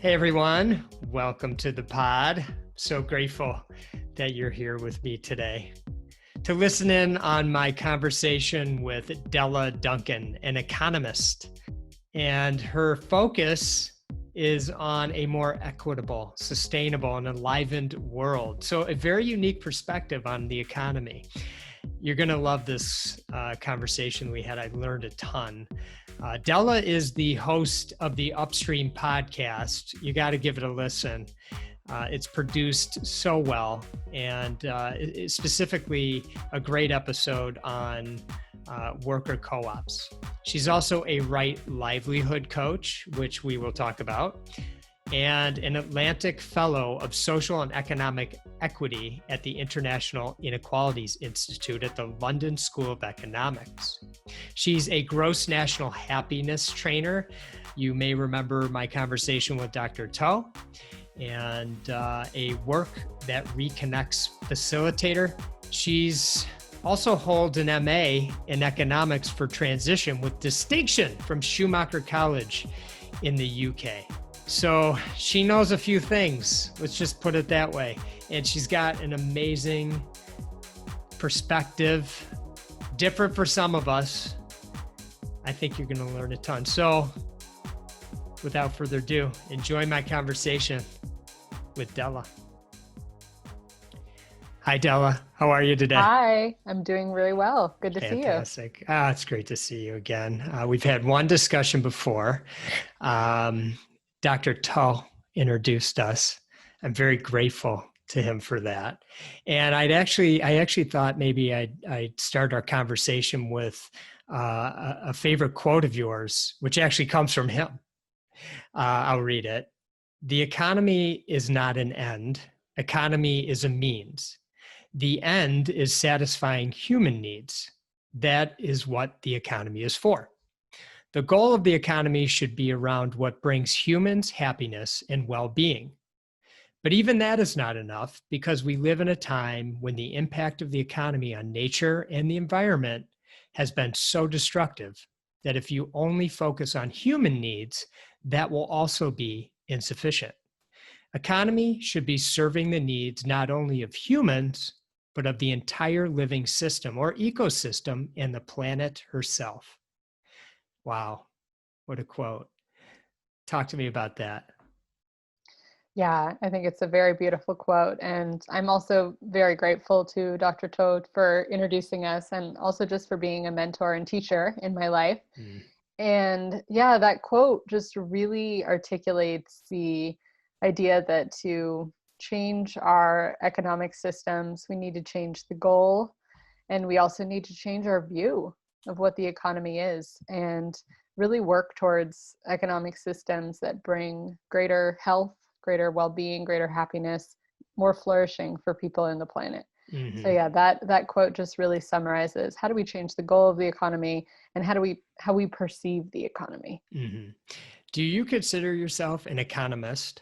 Hey everyone, welcome to the pod. So grateful that you're here with me today to listen in on my conversation with Della Duncan, an economist. And her focus is on a more equitable, sustainable, and enlivened world. So a very unique perspective on the economy. You're going to love this conversation we had. I learned a ton. Della is the host of the Upstream podcast. You got to give it a listen. It's produced so well, and it's specifically a great episode on worker co-ops. She's also a Livelihood coach, which we will talk about, and an Atlantic Fellow of Social and Economic Equity at the International Inequalities Institute at the London School of Economics. She's a gross national happiness trainer. You may remember my conversation with Dr. Toe, and a work that reconnects facilitator. She's also holds an MA in economics for transition with distinction from Schumacher College in the UK. So she knows a few things, let's just put it that way. And she's got an amazing perspective, different for some of us. I think you're going to learn a ton. So without further ado, enjoy my conversation with Della. Hi, Della. How are you today? Hi, I'm doing really well. Good to see you. Fantastic. It's great to see you again. We've had one discussion before. Dr. Toe introduced us. I'm very grateful to him for that. And I actually thought maybe I'd start our conversation with a favorite quote of yours, which actually comes from him. I'll read it. The economy is not an end. Economy is a means. The end is satisfying human needs. That is what the economy is for. The goal of the economy should be around what brings humans happiness and well-being. But even that is not enough because we live in a time when the impact of the economy on nature and the environment has been so destructive that if you only focus on human needs, that will also be insufficient. Economy should be serving the needs not only of humans, but of the entire living system or ecosystem and the planet herself. Wow, what a quote. Talk to me about that. Yeah, I think it's a very beautiful quote. And I'm also very grateful to Dr. Toad for introducing us and also just for being a mentor and teacher in my life. And yeah, that quote just really articulates the idea that to change our economic systems, we need to change the goal, and we also need to change our view of what the economy is and really work towards economic systems that bring greater health, greater well-being, greater happiness, more flourishing for people in the planet. Mm-hmm. So yeah, that quote just really summarizes how do we change the goal of the economy and how we perceive the economy. Mm-hmm. Do you consider yourself an economist?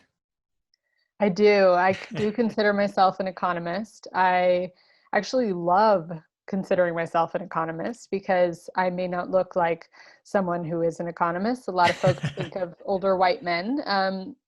I do. I do consider myself an economist. I actually love considering myself an economist because I may not look like someone who is an economist. A lot of folks think of older white men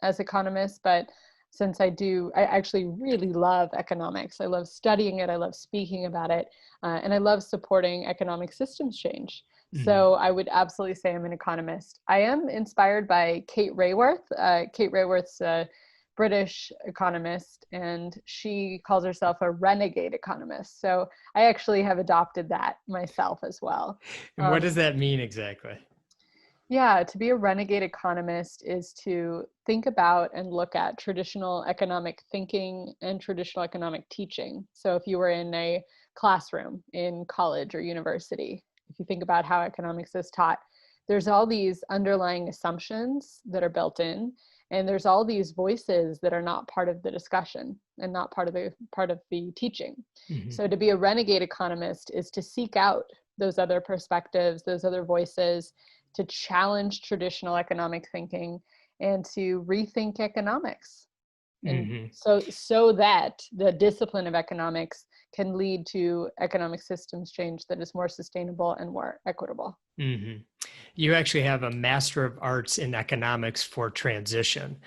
as economists, but since I actually really love economics. I love studying it. I love speaking about it. And I love supporting economic systems change. Mm-hmm. So I would absolutely say I'm an economist. I am inspired by Kate Raworth. Kate Raworth's a British economist, and she calls herself a renegade economist. So I actually have adopted that myself as well. And what does that mean exactly? Yeah, to be a renegade economist is to think about and look at traditional economic thinking and traditional economic teaching. So if you were in a classroom in college or university, if you think about how economics is taught, there's all these underlying assumptions that are built in. And there's all these voices that are not part of the discussion and not part of the teaching. Mm-hmm. So to be a renegade economist is to seek out those other perspectives, those other voices, to challenge traditional economic thinking and to rethink economics. And so that the discipline of economics can lead to economic systems change that is more sustainable and more equitable. Mm-hmm. You actually have a Master of Arts in Economics for Transition.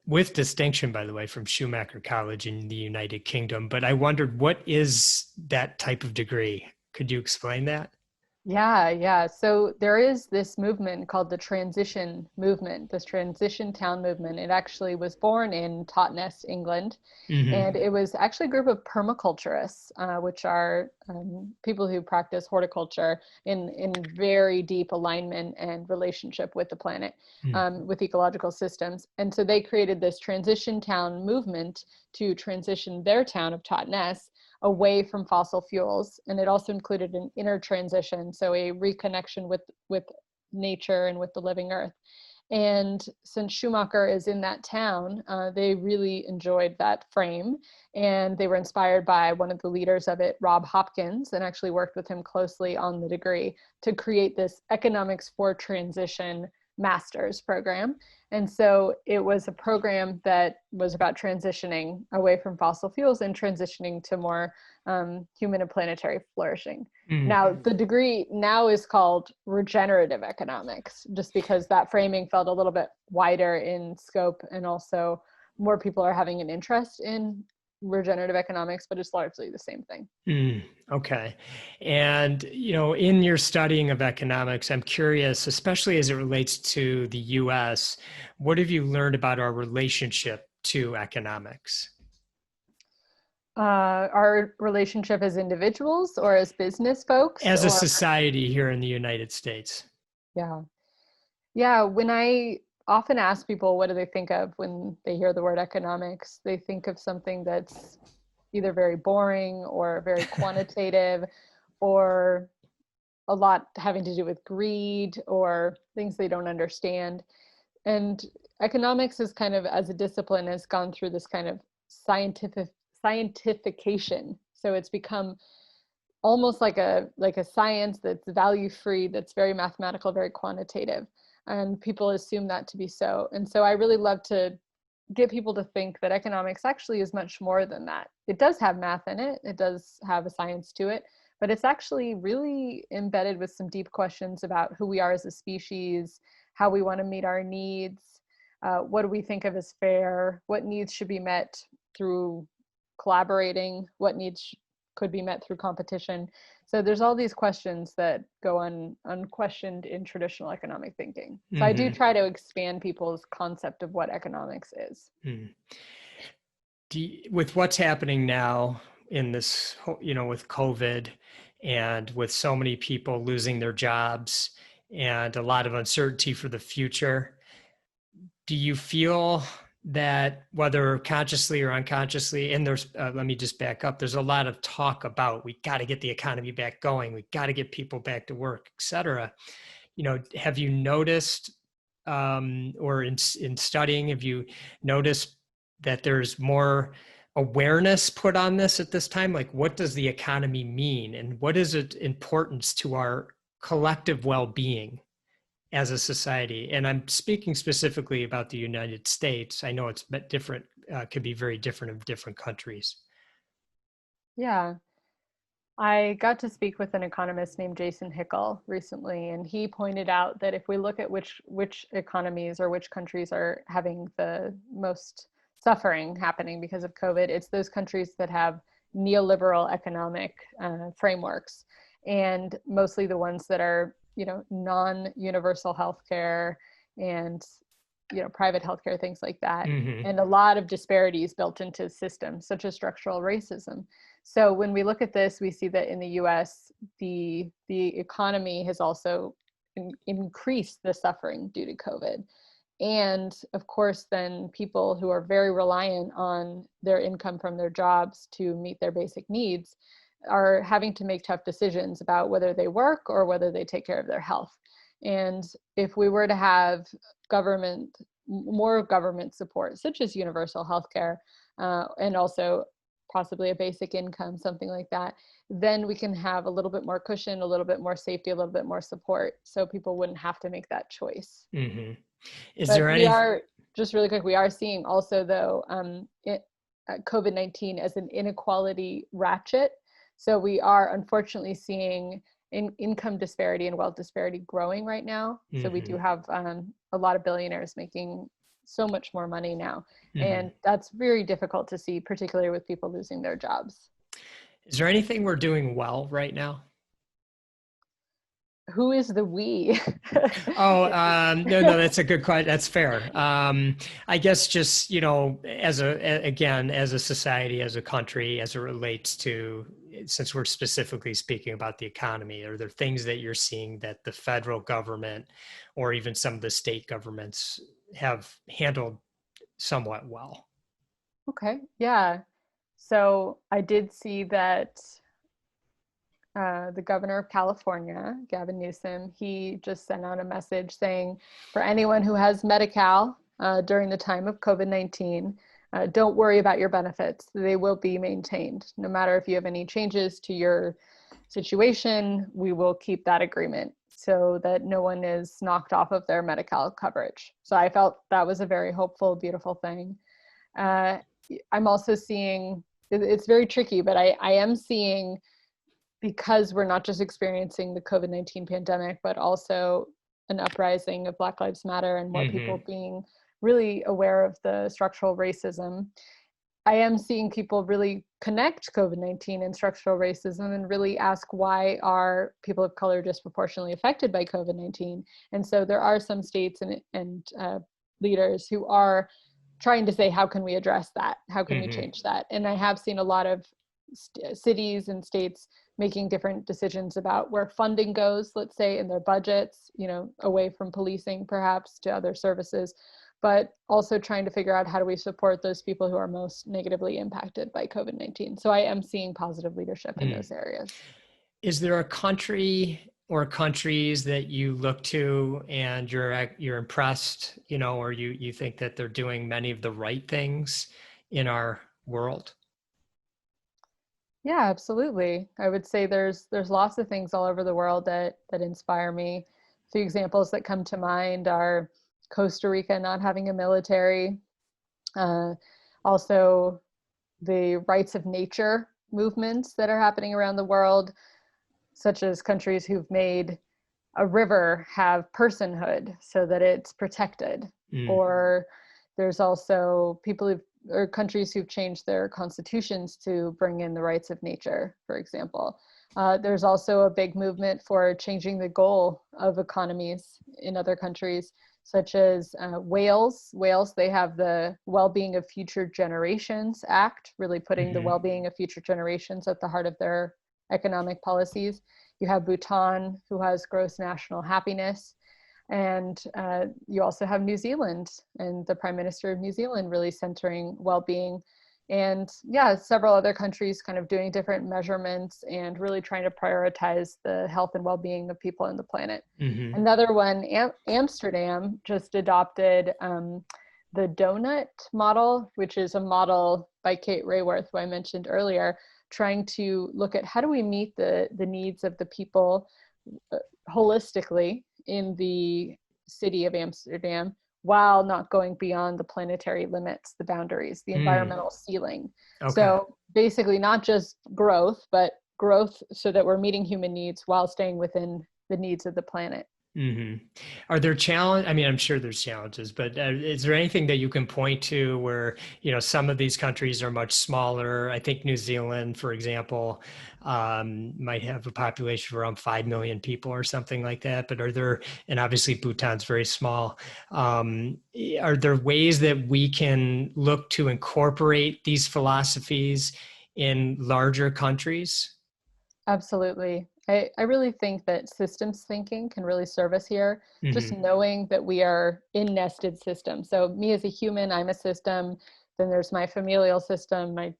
with distinction, by the way, from Schumacher College in the United Kingdom. But I wondered, what is that type of degree? Could you explain that? Yeah. So there is this movement called the transition movement, this transition town movement. It actually was born in Totnes, England. And Mm-hmm. it was actually a group of permaculturists, which are people who practice horticulture in very deep alignment and relationship with the planet, with ecological systems. And so they created this transition town movement to transition their town of Totnes away from fossil fuels. And it also included an inner transition, so a reconnection with nature and with the living earth. And since Schumacher is in that town, they really enjoyed that frame. And they were inspired by one of the leaders of it, Rob Hopkins, and actually worked with him closely on the degree to create this Economics for Transition master's program. And so it was a program that was about transitioning away from fossil fuels and transitioning to more human and planetary flourishing. Now, the degree now is called regenerative economics, just because that framing felt a little bit wider in scope, and also more people are having an interest in regenerative economics, but it's largely the same thing. Okay. And, in your studying of economics, I'm curious, especially as it relates to the US, what have you learned about our relationship to economics? Our relationship as individuals or as business folks, As a or society here in the United States? yeah. Yeah, when I often ask people what do they think of when they hear the word economics, they think of something that's either very boring or very quantitative, or a lot having to do with greed or things they don't understand. And economics is kind of, as a discipline, has gone through this kind of scientification. So it's become almost like a science that's value free, that's very mathematical, very quantitative, and people assume that to be so. And so I really love to get people to think that economics actually is much more than that. It does have math in it, it does have a science to it, but it's actually really embedded with some deep questions about who we are as a species, how we want to meet our needs, what do we think of as fair, what needs should be met through collaborating, what needs could be met through competition. So there's all these questions that go unquestioned in traditional economic thinking. So I do try to expand people's concept of what economics is. With what's happening now in this, with COVID, and with so many people losing their jobs and a lot of uncertainty for the future, do you feel that, whether consciously or unconsciously, and there's, let me just back up, there's a lot of talk about, we got to get the economy back going, we got to get people back to work, et cetera. Have you noticed, or in studying, have you noticed that there's more awareness put on this at this time? Like, what does the economy mean, and what is its importance to our collective well-being as a society? And I'm speaking specifically about the United States. I know it's different, could be very different in different countries. Yeah. I got to speak with an economist named Jason Hickel recently, and he pointed out that if we look at which economies or which countries are having the most suffering happening because of COVID, it's those countries that have neoliberal economic frameworks, and mostly the ones that are, non-universal healthcare and private healthcare, things like that, and a lot of disparities built into systems, such as structural racism. So when we look at this, we see that in the US, the economy has also increased the suffering due to COVID. And of course, then people who are very reliant on their income from their jobs to meet their basic needs are having to make tough decisions about whether they work or whether they take care of their health. And if we were to have more government support, such as universal healthcare, and also possibly a basic income, something like that, then we can have a little bit more cushion, a little bit more safety, a little bit more support, so people wouldn't have to make that choice. Is But there we any? are, just really quick, we are seeing also, though, COVID-19 as an inequality ratchet. So we are unfortunately seeing income disparity and wealth disparity growing right now. So we do have a lot of billionaires making so much more money now. Mm-hmm. And that's very difficult to see, particularly with people losing their jobs. Is there anything we're doing well right now? Who is the we? Oh, no, that's a good question. That's fair. I guess just, again, as a society, as a country, as it relates to, since we're specifically speaking about the economy, are there things that you're seeing that the federal government or even some of the state governments have handled somewhat well? Okay, yeah. So I did see that the governor of California, Gavin Newsom, he just sent out a message saying for anyone who has Medi-Cal during the time of COVID-19, don't worry about your benefits. They will be maintained. No matter if you have any changes to your situation, we will keep that agreement so that no one is knocked off of their Medi-Cal coverage. So I felt that was a very hopeful, beautiful thing. I'm also seeing, it's very tricky, but I am seeing, because we're not just experiencing the COVID-19 pandemic, but also an uprising of Black Lives Matter and more people being really aware of the structural racism. I am seeing people really connect COVID-19 and structural racism and really ask, why are people of color disproportionately affected by COVID-19? And so there are some states and leaders who are trying to say, how can we address that? How can we change that? And I have seen a lot of cities and states making different decisions about where funding goes, let's say, in their budgets, away from policing perhaps to other services, but also trying to figure out how do we support those people who are most negatively impacted by COVID-19. So I am seeing positive leadership in those areas. Is there a country or countries that you look to and you're impressed, or you think that they're doing many of the right things in our world? Yeah, absolutely. I would say there's lots of things all over the world that inspire me. A few examples that come to mind are Costa Rica not having a military, also the rights of nature movements that are happening around the world, such as countries who've made a river have personhood so that it's protected. Or there's also or countries who've changed their constitutions to bring in the rights of nature, for example. There's also a big movement for changing the goal of economies in other countries, such as Wales. Wales, they have the Well-Being of Future Generations Act, really putting the well-being of future generations at the heart of their economic policies. You have Bhutan, who has gross national happiness. And you also have New Zealand and the Prime Minister of New Zealand really centering well-being. And yeah, several other countries kind of doing different measurements and really trying to prioritize the health and well-being of people on the planet. Another one, Amsterdam just adopted the donut model, which is a model by Kate Raworth, who I mentioned earlier, trying to look at how do we meet the needs of the people holistically in the city of Amsterdam while not going beyond the planetary limits, the boundaries, the environmental ceiling. Okay. So basically not just growth, but growth so that we're meeting human needs while staying within the needs of the planet. Are there challenges? I mean, I'm sure there's challenges, but is there anything that you can point to where, some of these countries are much smaller? I think New Zealand, for example, might have a population of around 5 million people or something like that. But and obviously Bhutan's very small. Are there ways that we can look to incorporate these philosophies in larger countries? Absolutely. I really think that systems thinking can really serve us here. Just knowing that we are in nested systems. So me as a human, I'm a system. Then there's my familial system, my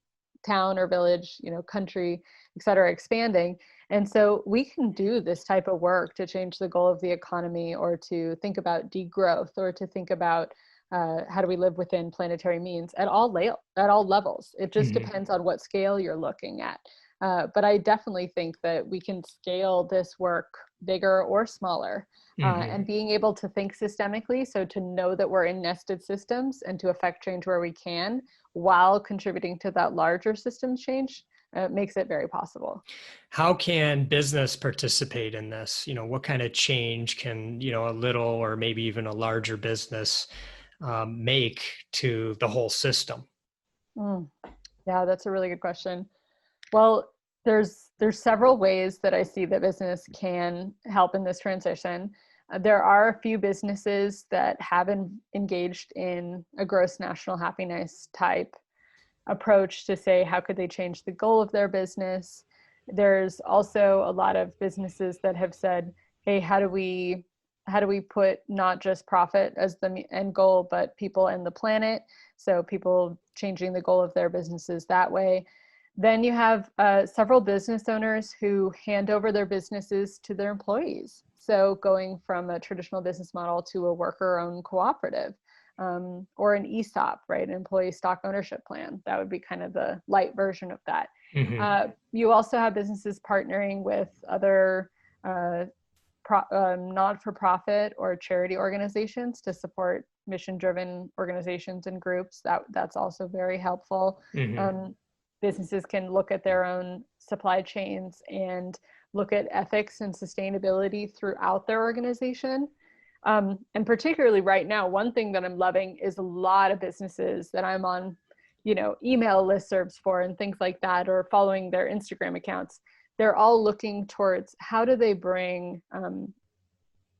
town or village, country, et cetera, expanding. And so we can do this type of work to change the goal of the economy, or to think about degrowth, or to think about how do we live within planetary means at all levels. It just depends on what scale you're looking at. But I definitely think that we can scale this work bigger or smaller, and being able to think systemically. So to know that we're in nested systems and to affect change where we can while contributing to that larger systems change makes it very possible. How can business participate in this? What kind of change can, a little or maybe even a larger business make to the whole system? Mm. Yeah, that's a really good question. Well, there's several ways that I see that business can help in this transition. There are a few businesses that have engaged in a gross national happiness type approach to say how could they change the goal of their business. There's also a lot of businesses that have said, hey, how do we put not just profit as the end goal, but people and the planet? So people changing the goal of their businesses that way. Then you have several business owners who hand over their businesses to their employees. So going from a traditional business model to a worker-owned cooperative, or an ESOP, right? An employee stock ownership plan. That would be kind of the light version of that. Mm-hmm. You also have businesses partnering with other not-for-profit or charity organizations to support mission-driven organizations and groups. That's also very helpful. Mm-hmm. Businesses can look at their own supply chains and look at ethics and sustainability throughout their organization. And particularly right now, one thing that I'm loving is a lot of businesses that I'm on, email listservs for and things like that, or following their Instagram accounts. They're all looking towards how do they bring an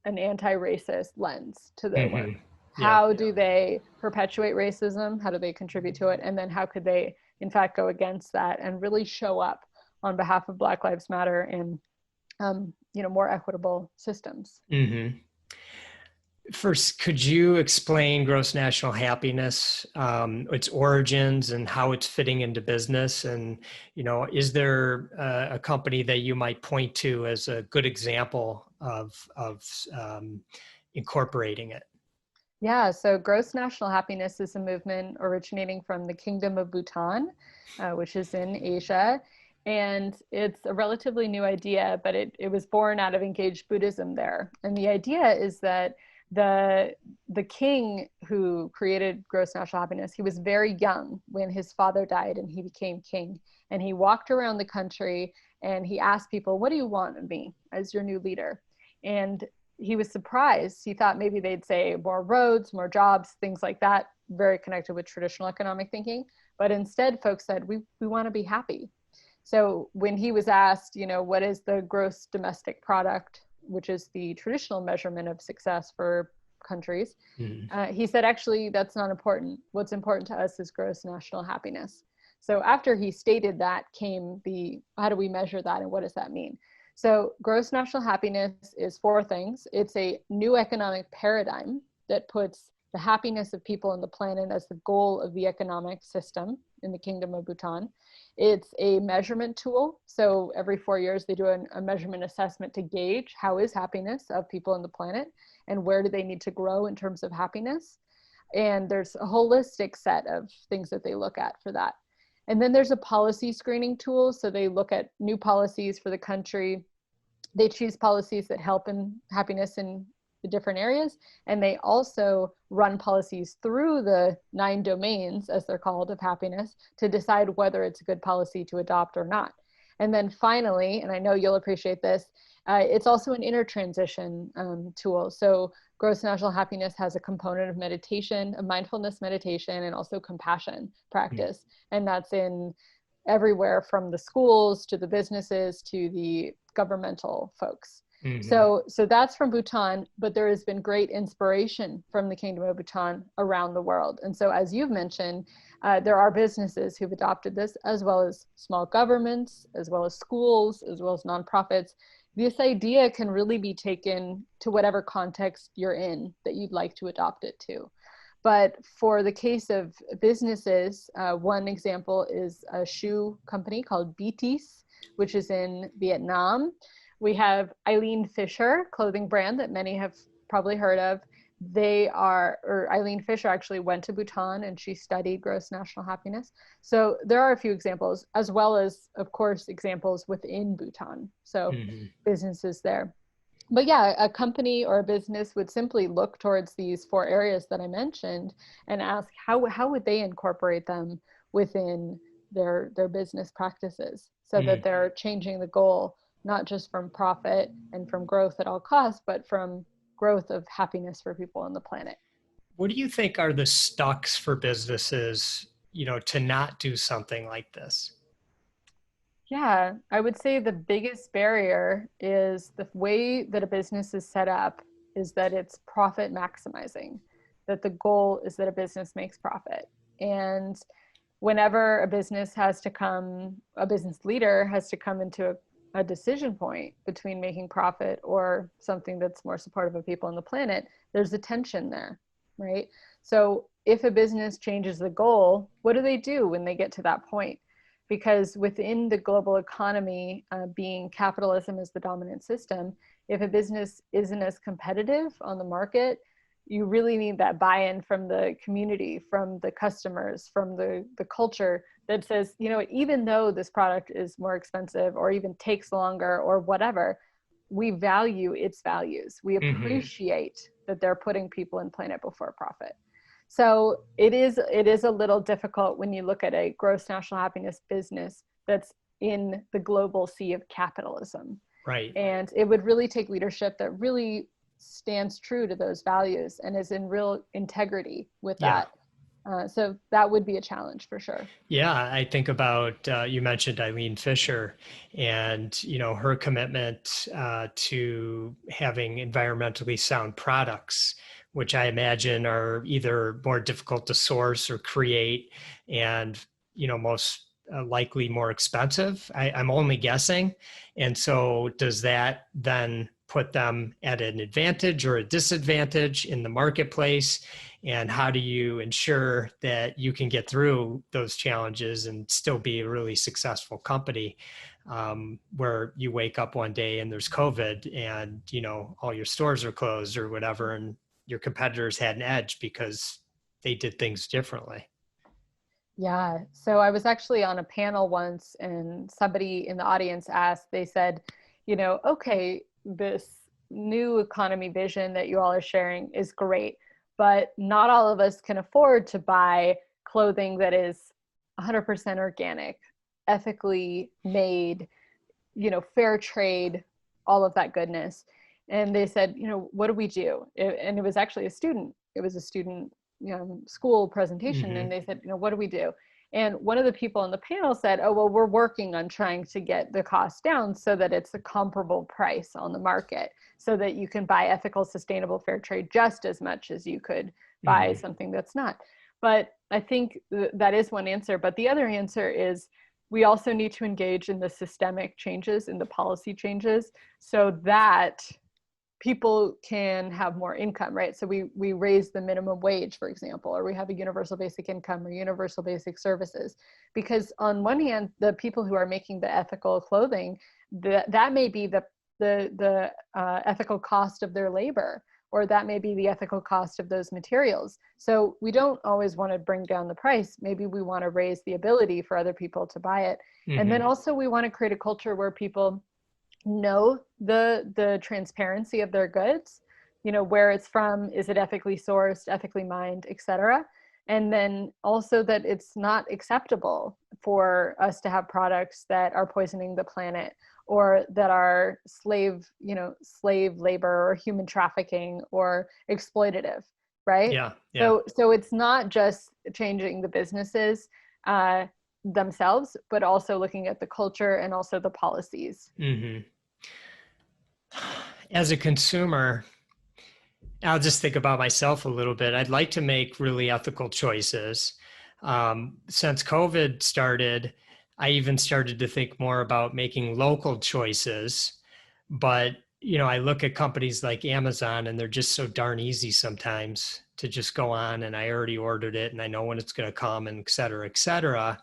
anti-racist lens to their work? Mm-hmm. Yeah. How do they perpetuate racism? How do they contribute to it? And then how could they, in fact, go against that and really show up on behalf of Black Lives Matter and, more equitable systems? Mm-hmm. First, could you explain gross national happiness, its origins, and how it's fitting into business? And, is there a company that you might point to as a good example of incorporating it? Yeah, so gross national happiness is a movement originating from the Kingdom of Bhutan, which is in Asia. And it's a relatively new idea, but it was born out of engaged Buddhism there. And the idea is that the king who created gross national happiness, he was very young when his father died and he became king. And he walked around the country and he asked people, what do you want of me as your new leader? And he was surprised. He thought maybe they'd say more roads, more jobs, things like that, very connected with traditional economic thinking. But instead, folks said, we want to be happy. So when he was asked, what is the gross domestic product, which is the traditional measurement of success for countries, he said, actually, that's not important. What's important to us is gross national happiness. So after he stated that came the, how do we measure that and what does that mean? So gross national happiness is four things. It's a new economic paradigm that puts the happiness of people on the planet as the goal of the economic system in the Kingdom of Bhutan. It's a measurement tool. So every 4 years, they do a measurement assessment to gauge how is happiness of people on the planet and where do they need to grow in terms of happiness. And there's a holistic set of things that they look at for that. And then there's a policy screening tool. So they look at new policies for the country. They choose policies that help in happiness in the different areas. And they also run policies through the 9 domains, as they're called, of happiness to decide whether it's a good policy to adopt or not. And then finally, and I know you'll appreciate this, it's also an inner transition tool. So gross national happiness has a component of meditation, of mindfulness meditation, and also compassion practice. And that's in everywhere from the schools to the businesses to the governmental folks. So that's from Bhutan, but there has been great inspiration from the Kingdom of Bhutan around the world. And so as you've mentioned, there are businesses who've adopted this, as well as small governments, as well as schools, as well as nonprofits. This idea can really be taken to whatever context you're in that you'd like to adopt it to. But for the case of businesses, one example is a shoe company called BTS, which is in Vietnam. We have Eileen Fisher clothing brand that many have probably heard of. Eileen Fisher actually went to Bhutan and she studied gross national happiness. So there are a few examples, as well as, of course, examples within Bhutan. So businesses there. But yeah, a company or a business would simply look towards these 4 areas that I mentioned and ask how would they incorporate them within their business practices so that they're changing the goal, not just from profit and from growth at all costs, but from growth of happiness for people on the planet. What do you think are the stucks for businesses, to not do something like this? Yeah, I would say the biggest barrier is the way that a business is set up is that it's profit maximizing, that the goal is that a business makes profit. And whenever a business leader has to come into a decision point between making profit or something that's more supportive of people on the planet, there's a tension there, right? So if a business changes the goal, what do they do when they get to that point? Because within the global economy, being capitalism is the dominant system, if a business isn't as competitive on the market, you really need that buy-in from the community, from the customers, from the culture that says, even though this product is more expensive or even takes longer or whatever, we value its values. We Mm-hmm. appreciate that they're putting people and planet before profit. So it is a little difficult when you look at a gross national happiness business that's in the global sea of capitalism. Right. And it would really take leadership that really stands true to those values and is in real integrity with Yeah. that. So that would be a challenge for sure. Yeah, I think about you mentioned Eileen Fisher and her commitment to having environmentally sound products, which I imagine are either more difficult to source or create, and most likely more expensive. I'm only guessing, and so does that then put them at an advantage or a disadvantage in the marketplace? And how do you ensure that you can get through those challenges and still be a really successful company, where you wake up one day and there's COVID and all your stores are closed or whatever, and your competitors had an edge because they did things differently? Yeah. So I was actually on a panel once and somebody in the audience asked, they said, okay, this new economy vision that you all are sharing is great, but not all of us can afford to buy clothing that is 100% organic, ethically made, fair trade, all of that goodness. And they said, what do we do? And it was actually a student. It was a student, school presentation. Mm-hmm. And they said, what do we do? And one of the people on the panel said, oh, well, we're working on trying to get the cost down so that it's a comparable price on the market, so that you can buy ethical, sustainable, fair trade just as much as you could buy Mm-hmm. something that's not. But I think that is one answer. But the other answer is we also need to engage in the systemic changes, in the policy changes, so that people can have more income, right? So we raise the minimum wage, for example, or we have a universal basic income or universal basic services. Because on one hand, the people who are making the ethical clothing, that may be the ethical cost of their labor, or that may be the ethical cost of those materials. So we don't always want to bring down the price. Maybe we want to raise the ability for other people to buy it. And then Mm-hmm. also we want to create a culture where people know the transparency of their goods, where it's from, is it ethically sourced, ethically mined, etc. And then also that it's not acceptable for us to have products that are poisoning the planet, or that are slave labor or human trafficking or exploitative, right? Yeah. Yeah. So it's not just changing the businesses themselves, but also looking at the culture and also the policies. Mm-hmm. As a consumer, I'll just think about myself a little bit. I'd like to make really ethical choices. Since COVID started, I even started to think more about making local choices. But, I look at companies like Amazon and they're just so darn easy sometimes to just go on, and I already ordered it and I know when it's going to come, and et cetera, et cetera.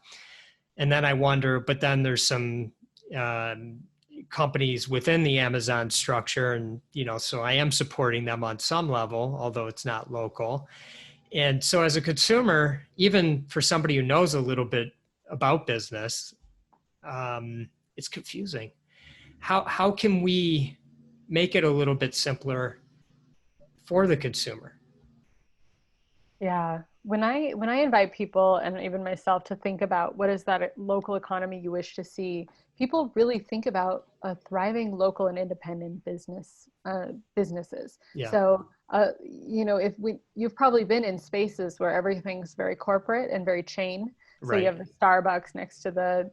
And then I wonder, but then there's some um, companies within the Amazon structure, and so I am supporting them on some level, although it's not local. And so, as a consumer, even for somebody who knows a little bit about business, it's confusing. How can we make it a little bit simpler for the consumer? Yeah. When I invite people and even myself to think about what is that local economy you wish to see, people really think about a thriving local and independent businesses. Yeah. So, if you've probably been in spaces where everything's very corporate and very chain. So you Right. have the Starbucks next to the,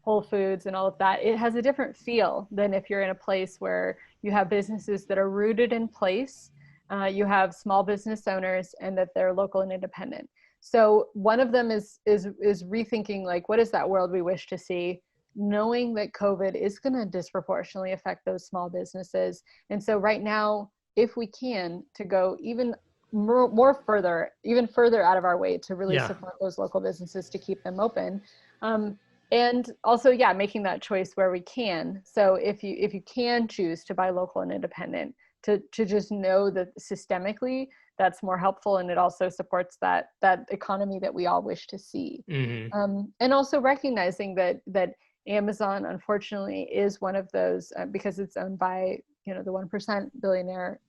Whole Foods and all of that. It has a different feel than if you're in a place where you have businesses that are rooted in place. You have small business owners and that they're local and independent. So one of them is rethinking, like, what is that world we wish to see, knowing that COVID is going to disproportionately affect those small businesses. And so right now, if we can, to go even even further out of our way to really Yeah. support those local businesses to keep them open. Um, and also, yeah, making that choice where we can. So if you can choose to buy local and independent, to just know that systemically that's more helpful, and it also supports that economy that we all wish to see. Hmm. And also recognizing that Amazon, unfortunately, is one of those, because it's owned by the 1% billionaire,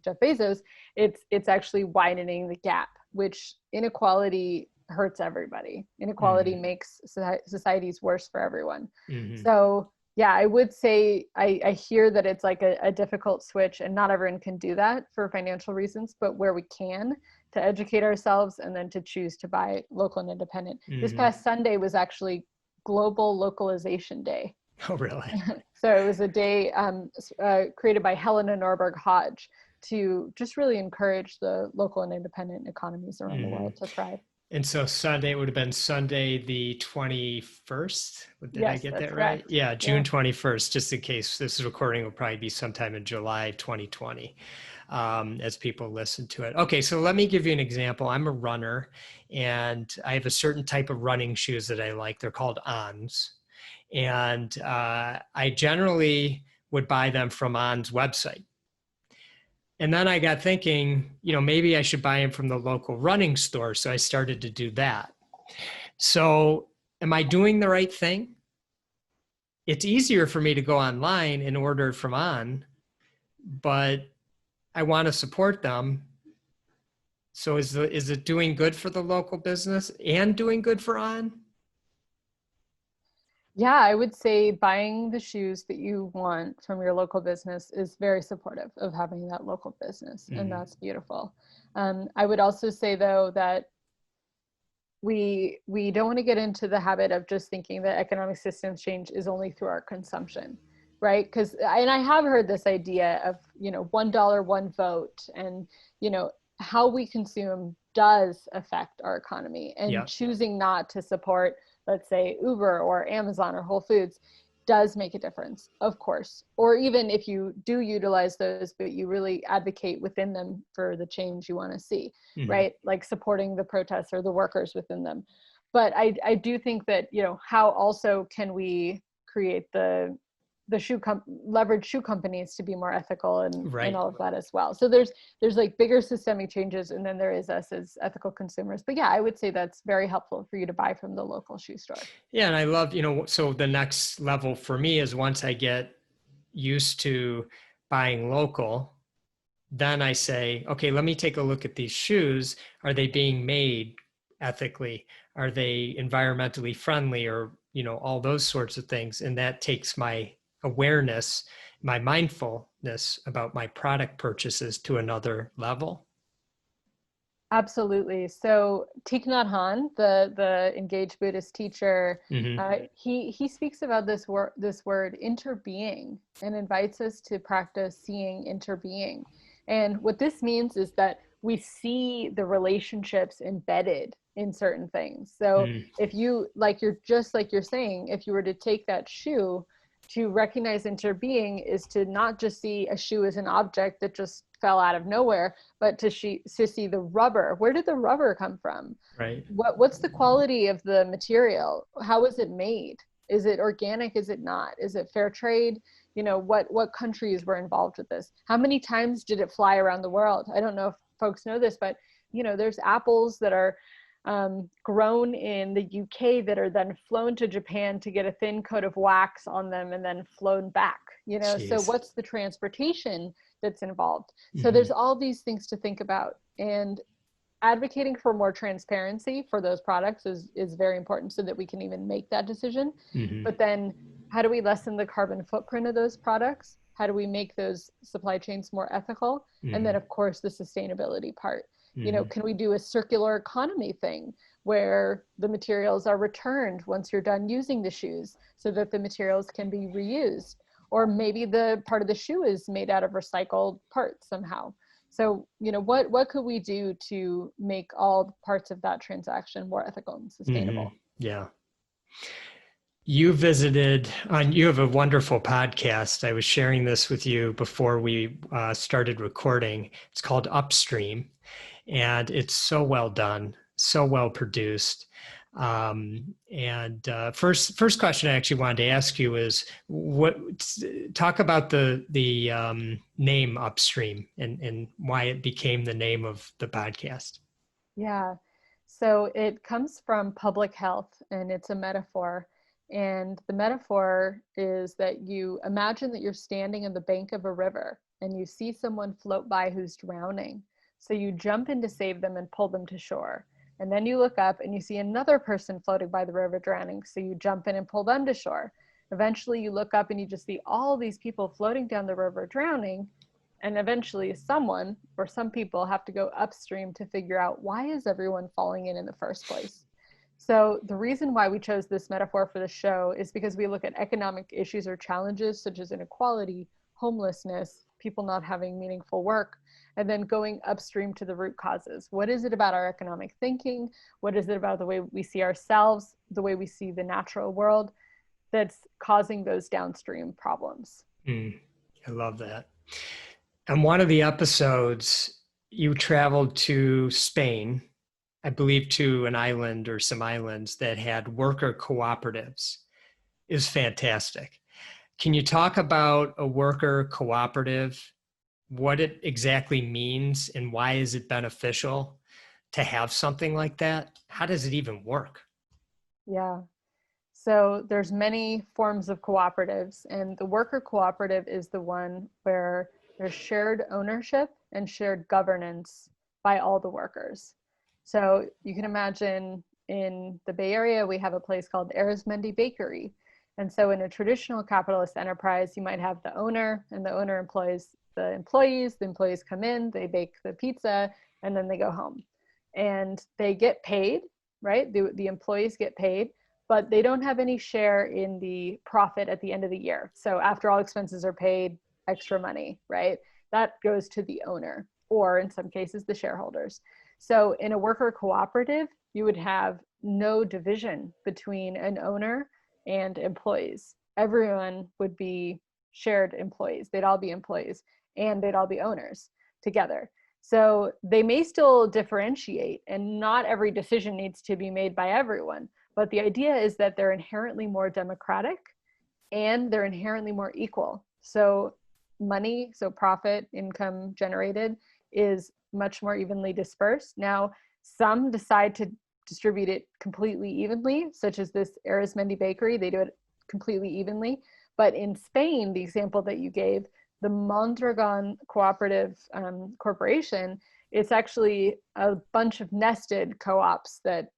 Jeff Bezos. It's actually widening the gap, which inequality hurts everybody. Inequality Hmm. makes societies worse for everyone. Hmm. So yeah, I would say I hear that it's like a difficult switch, and not everyone can do that for financial reasons, but where we can, to educate ourselves and then to choose to buy local and independent. This Hmm. past Sunday was actually Global Localization Day. Oh, really? So it was a day created by Helena Norberg Hodge to just really encourage the local and independent economies around the Hmm. world to thrive. And so Sunday would have been Sunday the 21st. Did I Yes, get that's that right? correct. Yeah, Yeah. June 21st, just in case this recording will probably be sometime in July 2020, as people listen to it. Okay, so let me give you an example. I'm a runner, and I have a certain type of running shoes that I like. They're called Ons. And I generally would buy them from On's website. And then I got thinking, maybe I should buy them from the local running store. So I started to do that. So am I doing the right thing? It's easier for me to go online and order from On, but I want to support them. So is it doing good for the local business and doing good for On? Yeah, I would say buying the shoes that you want from your local business is very supportive of having that local business, and Mm, that's beautiful. I would also say, though, that we don't want to get into the habit of just thinking that economic systems change is only through our consumption, right? Because I have heard this idea of $1 one vote, and how we consume does affect our economy, and yeah. choosing not to support, let's say, Uber or Amazon or Whole Foods does make a difference, of course. Or even if you do utilize those, but you really advocate within them for the change you want to see, Hmm. right? Like supporting the protests or the workers within them. But I do think that, how also can we create leverage shoe companies to be more ethical, and Right. all of that as well. So there's like bigger systemic changes, and then there is us as ethical consumers. But yeah, I would say that's very helpful for you to buy from the local shoe store. Yeah. And I love, so the next level for me is once I get used to buying local, then I say, okay, let me take a look at these shoes. Are they being made ethically? Are they environmentally friendly, or, all those sorts of things? And that takes my awareness, my mindfulness about my product purchases to another level. Absolutely. So Thich Nhat Hanh, the engaged Buddhist teacher, Hmm. he speaks about this word interbeing, and invites us to practice seeing interbeing. And what this means is that we see the relationships embedded in certain things. So Mm. if you, like, you're saying, if you were to take that shoe, to recognize interbeing is to not just see a shoe as an object that just fell out of nowhere, but to see the rubber. Where did the rubber come from? Right. What's the quality of the material? How is it made? Is it organic? Is it not? Is it fair trade? What countries were involved with this? How many times did it fly around the world? I don't know if folks know this, but there's apples that are grown in the UK that are then flown to Japan to get a thin coat of wax on them and then flown back. So Jeez. what's the transportation that's involved? So Hmm. there's all these things to think about. And advocating for more transparency for those products is very important so that we can even make that decision. Mm-hmm. But then how do we lessen the carbon footprint of those products? How do we make those supply chains more ethical? Mm-hmm. And then, of course, the sustainability part. Mm-hmm. Can we do a circular economy thing where the materials are returned once you're done using the shoes so that the materials can be reused? Or maybe the part of the shoe is made out of recycled parts somehow. So, what could we do to make all parts of that transaction more ethical and sustainable? Mm-hmm. Yeah. You have a wonderful podcast. I was sharing this with you before we started recording. It's called Upstream, and it's so well done, so well produced. First question I actually wanted to ask you is talk about the name Upstream and why it became the name of the podcast. Yeah. So it comes from public health and it's a metaphor. And the metaphor is that you imagine that you're standing in the bank of a river and you see someone float by who's drowning. So you jump in to save them and pull them to shore. And then you look up and you see another person floating by the river drowning. So you jump in and pull them to shore. Eventually you look up and you just see all these people floating down the river drowning. And eventually someone or some people have to go upstream to figure out why is everyone falling in the first place. So the reason why we chose this metaphor for the show is because we look at economic issues or challenges such as inequality, homelessness, people not having meaningful work, and then going upstream to the root causes. What is it about our economic thinking? What is it about the way we see ourselves, the way we see the natural world that's causing those downstream problems? I love that. On one of the episodes, you traveled to Spain, I believe to an island or some islands that had worker cooperatives. It was fantastic. Can you talk about a worker cooperative, what it exactly means, and why is it beneficial to have something like that? How does it even work? Yeah. So there's many forms of cooperatives, and the worker cooperative is the one where there's shared ownership and shared governance by all the workers. So you can imagine in the Bay Area, we have a place called Arizmendi Bakery. And so in a traditional capitalist enterprise, you might have the owner, and the owner employs the employees come in, they bake the pizza, and then they go home. And they get paid, right? The employees get paid, but they don't have any share in the profit at the end of the year. So after all expenses are paid, extra money, right? That goes to the owner, or in some cases, the shareholders. So in a worker cooperative, you would have no division between an owner and employees. Everyone would be shared employees. They'd all be employees and they'd all be owners together. So they may still differentiate, and not every decision needs to be made by everyone. But the idea is that they're inherently more democratic and they're inherently more equal. So money, so profit, income generated is much more evenly dispersed. Now, some decide to distribute it completely evenly, such as this Arizmendi Bakery, they do it completely evenly. But in Spain, the example that you gave, the Mondragon Cooperative Corporation, it's actually a bunch of nested co-ops that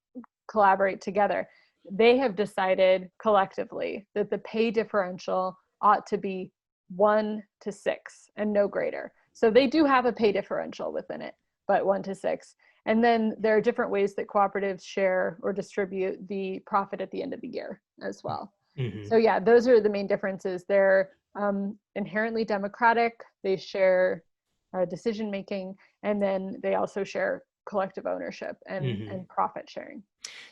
collaborate together. They have decided collectively that the pay differential ought to be 1 to 6 and no greater. So they do have a pay differential within it, but 1 to 6. And then there are different ways that cooperatives share or distribute the profit at the end of the year as well. Mm-hmm. So yeah, those are the main differences. They're inherently democratic, they share decision making, and then they also share collective ownership and profit sharing.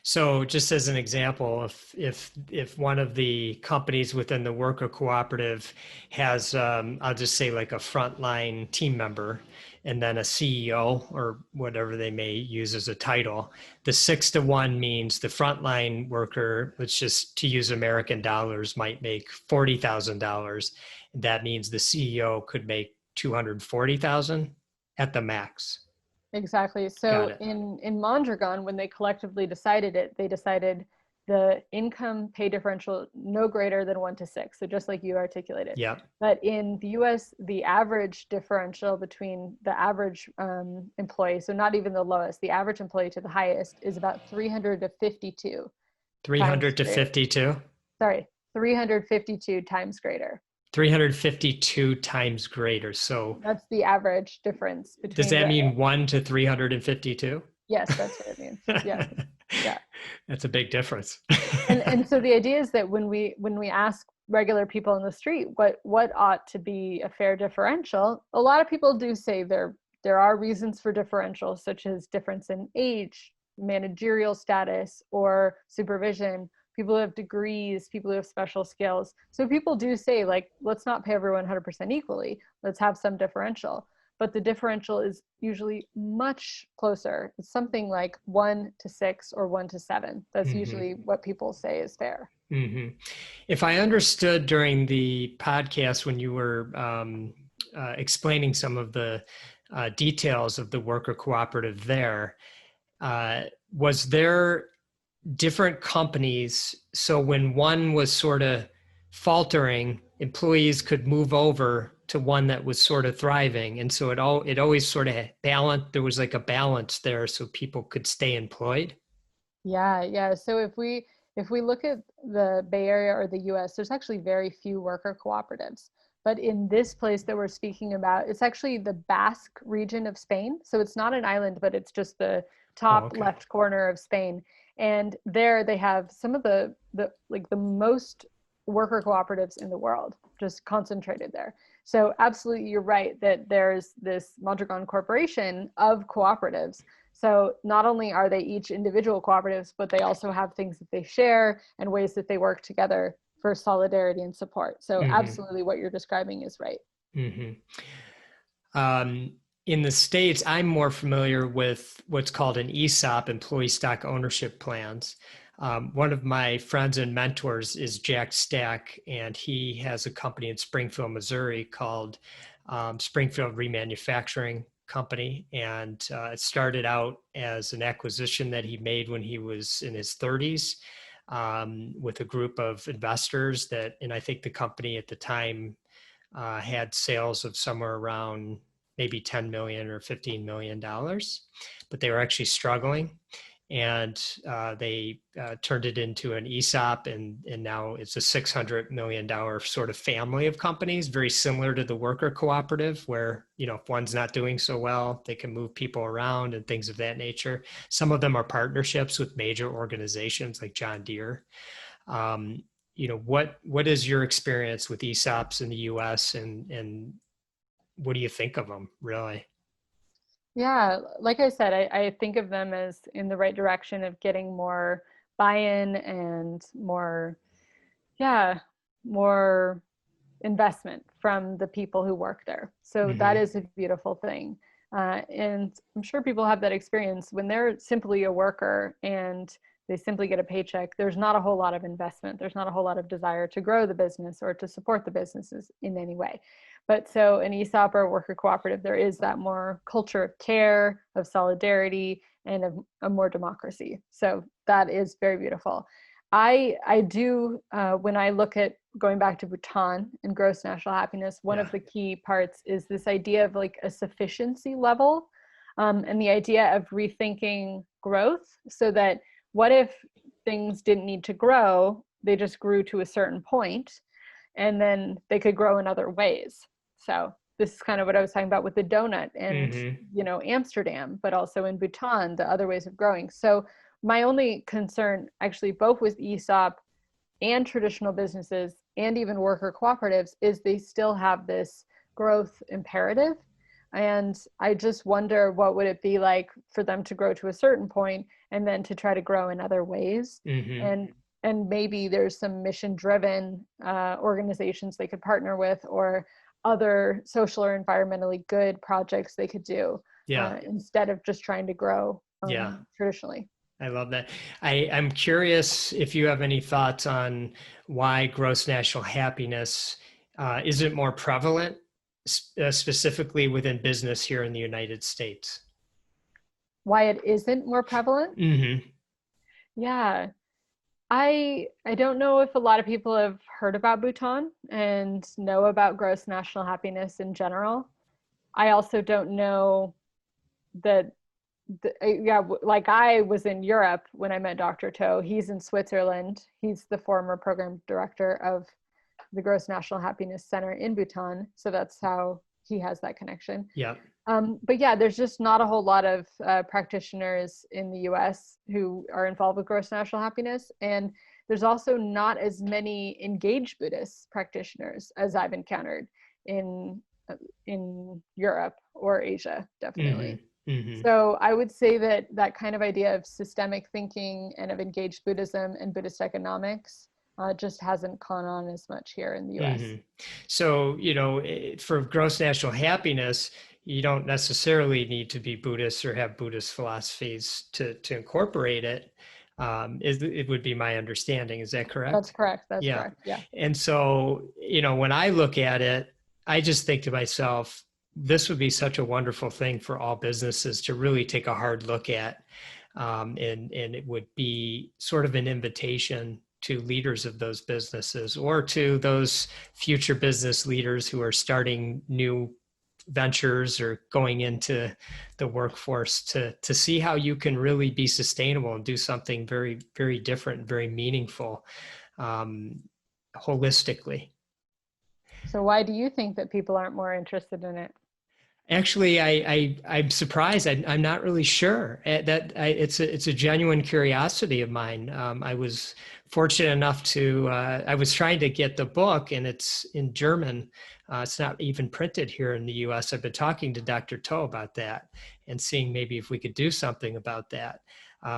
So just as an example, if one of the companies within the worker cooperative has, I'll just say like a frontline team member and then a CEO or whatever they may use as a title, the 6-to-1 means the frontline worker, let's just to use American dollars, might make $40,000. That means the CEO could make $240,000 at the max. Exactly. So in Mondragon, when they collectively decided it, they decided the income pay differential no greater than 1-6. So just like you articulated. Yeah. But in the US, the average differential between the average employee, so not even the lowest, the average employee to the highest is about 300 to 52 times 300 to greater. 52? Sorry, 352 times greater. 352 times greater. So That's the average difference does between that the, mean 1 to 352? yes, that's what it means. Yeah. Yeah. That's a big difference. And so the idea is that when we ask regular people in the street what ought to be a fair differential, a lot of people do say there are reasons for differentials, such as difference in age, managerial status, or supervision, people who have degrees, people who have special skills. So people do say, like, let's not pay everyone 100% equally, let's have some differential. But the differential is usually much closer. It's something like 1-6 or 1-7. That's usually what people say is fair. Mm-hmm. If I understood during the podcast when you were explaining some of the details of the worker cooperative there, was there different companies? So when one was sort of faltering, employees could move over to one that was sort of thriving. And so it always sort of balanced. There was like a balance there so people could stay employed. Yeah. So if we look at the Bay Area or the US, there's actually very few worker cooperatives. But in this place that we're speaking about, it's actually the Basque region of Spain. So it's not an island, but it's just the top left corner of Spain. And there they have some of the most worker cooperatives in the world, just concentrated there. So absolutely, you're right that there's this Mondragon Corporation of cooperatives. So not only are they each individual cooperatives, but they also have things that they share and ways that they work together for solidarity and support. So absolutely what you're describing is right. In the States, I'm more familiar with what's called an ESOP, employee stock ownership plans. One of my friends and mentors is Jack Stack, and he has a company in Springfield, Missouri called Springfield Remanufacturing Company. And it started out as an acquisition that he made when he was in his 30s with a group of investors and I think the company at the time had sales of somewhere around maybe $10 million or $15 million, but they were actually struggling. And they turned it into an ESOP, and now it's a $600 million sort of family of companies, very similar to the worker cooperative, where, if one's not doing so well, they can move people around and things of that nature. Some of them are partnerships with major organizations like John Deere. What is your experience with ESOPs in the US, and what do you think of them, really? Yeah, like I said, I think of them as in the right direction of getting more buy-in and more investment from the people who work there. So that is a beautiful thing. And I'm sure people have that experience when they're simply a worker and they simply get a paycheck. There's not a whole lot of investment. There's not a whole lot of desire to grow the business or to support the businesses in any way. But so an ESOP or a worker cooperative, there is that more culture of care, of solidarity, and of a more democracy. So that is very beautiful. I do, when I look at going back to Bhutan and gross national happiness, one of the key parts is this idea of like a sufficiency level, and the idea of rethinking growth, so that what if things didn't need to grow, they just grew to a certain point, and then they could grow in other ways. So this is kind of what I was talking about with the donut and, Amsterdam, but also in Bhutan, the other ways of growing. So my only concern, actually, both with ESOP and traditional businesses and even worker cooperatives, is they still have this growth imperative. And I just wonder, what would it be like for them to grow to a certain point and then to try to grow in other ways? And maybe there's some mission-driven organizations they could partner with, or other social or environmentally good projects they could do instead of just trying to grow traditionally. I love that. I'm curious if you have any thoughts on why gross national happiness isn't more prevalent, specifically within business here in the United States. Why it isn't more prevalent? Yeah. I don't know if a lot of people have heard about Bhutan and know about gross national happiness in general. I also don't know that like I was in Europe when I met Dr. To. He's in Switzerland. He's the former program director of the Gross National Happiness Center in Bhutan. So that's how he has that connection. Yeah. But yeah, there's just not a whole lot of practitioners in the US who are involved with gross national happiness. And there's also not as many engaged Buddhist practitioners as I've encountered in Europe or Asia, definitely. Mm-hmm. Mm-hmm. So I would say that that kind of idea of systemic thinking and of engaged Buddhism and Buddhist economics just hasn't gone on as much here in the US. Mm-hmm. So, for gross national happiness, you don't necessarily need to be Buddhist or have Buddhist philosophies to incorporate it. It would be my understanding. Is that correct? That's correct. That's Yeah. correct. Yeah. And so, when I look at it, I just think to myself, this would be such a wonderful thing for all businesses to really take a hard look at. And it would be sort of an invitation to leaders of those businesses or to those future business leaders who are starting new ventures or going into the workforce to see how you can really be sustainable and do something very, very different, very meaningful, holistically. So why do you think that people aren't more interested in it? Actually, I'm surprised. I'm not really sure. It's a genuine curiosity of mine. I was fortunate enough to. I was trying to get the book, and it's in German. It's not even printed here in the U.S. I've been talking to Dr. To about that and seeing maybe if we could do something about that.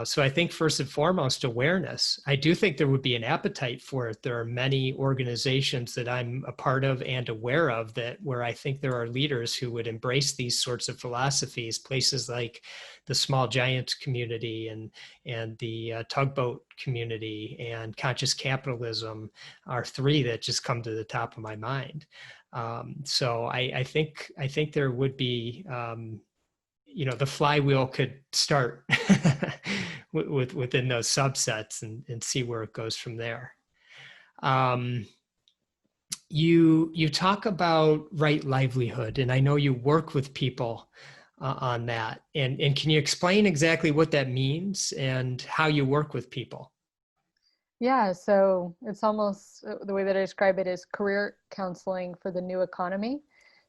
So I think first and foremost, awareness. I do think there would be an appetite for it. There are many organizations that I'm a part of and aware of where I think there are leaders who would embrace these sorts of philosophies. Places like the Small Giants community and the tugboat community and conscious capitalism are three that just come to the top of my mind. So I think there would be. The flywheel could start within those subsets and see where it goes from there. You talk about right livelihood, and I know you work with people on that. And can you explain exactly what that means and how you work with people? Yeah, so it's almost the way that I describe it is career counseling for the new economy.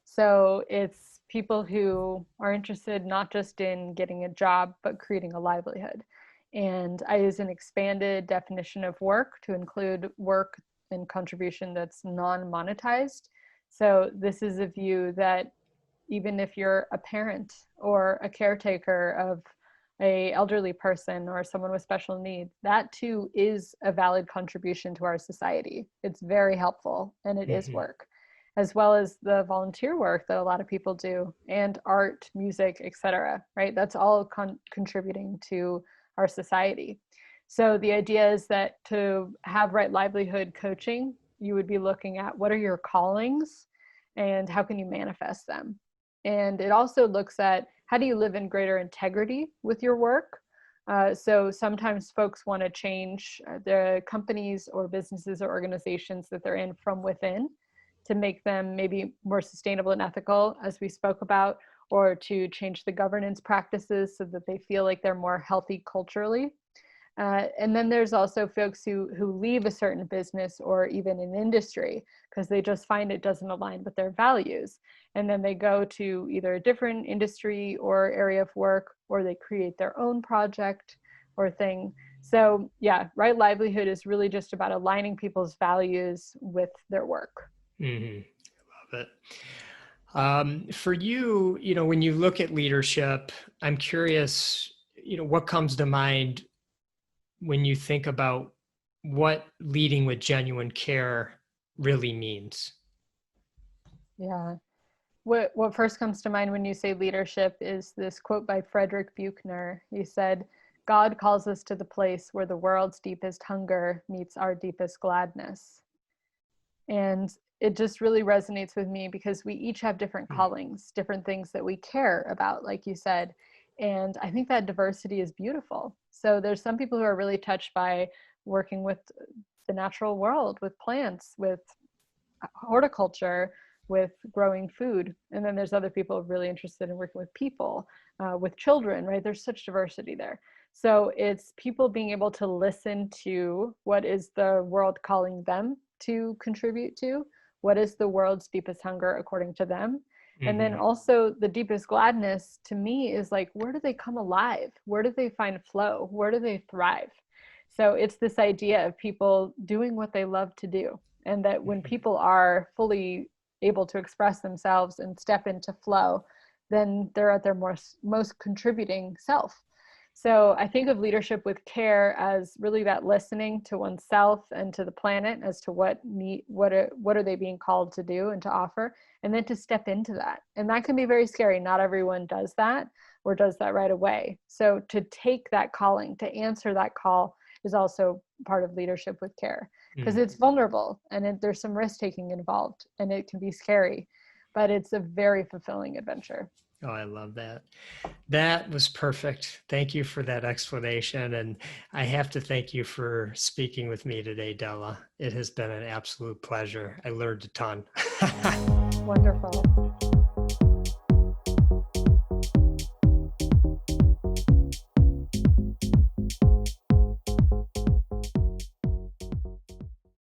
So it's people who are interested not just in getting a job, but creating a livelihood. And I use an expanded definition of work to include work and contribution that's non-monetized. So this is a view that even if you're a parent or a caretaker of a elderly person or someone with special needs, that too is a valid contribution to our society. It's very helpful and it is work, as well as the volunteer work that a lot of people do, and art, music, etc. Right? That's all contributing to our society. So the idea is that to have right livelihood coaching, you would be looking at what are your callings and how can you manifest them. And it also looks at how do you live in greater integrity with your work. So sometimes folks want to change the companies or businesses or organizations that they're in from within to make them maybe more sustainable and ethical, as we spoke about, or to change the governance practices so that they feel like they're more healthy culturally. And then there's also folks who leave a certain business or even an industry because they just find it doesn't align with their values. And then they go to either a different industry or area of work, or they create their own project or thing. So yeah, right livelihood is really just about aligning people's values with their work. Mm-hmm. Love it. For you, when you look at leadership, I'm curious, what comes to mind when you think about what leading with genuine care really means? Yeah. What first comes to mind when you say leadership is this quote by Frederick Buechner. He said, "God calls us to the place where the world's deepest hunger meets our deepest gladness." And it just really resonates with me because we each have different callings, different things that we care about, like you said. And I think that diversity is beautiful. So there's some people who are really touched by working with the natural world, with plants, with horticulture, with growing food. And then there's other people really interested in working with people, with children, right? There's such diversity there. So it's people being able to listen to what is the world calling them to contribute to, what is the world's deepest hunger according to them. And then also the deepest gladness to me is like, where do they come alive? Where do they find flow? Where do they thrive? So it's this idea of people doing what they love to do. And that when people are fully able to express themselves and step into flow, then they're at their most contributing self. So I think of leadership with care as really that listening to oneself and to the planet as to what are they being called to do and to offer, and then to step into that. And that can be very scary. Not everyone does that or does that right away. So to take that calling, to answer that call, is also part of leadership with care, because it's vulnerable and there's some risk taking involved, and it can be scary, but it's a very fulfilling adventure. Oh, I love that. That was perfect. Thank you for that explanation. And I have to thank you for speaking with me today, Della. It has been an absolute pleasure. I learned a ton. Wonderful.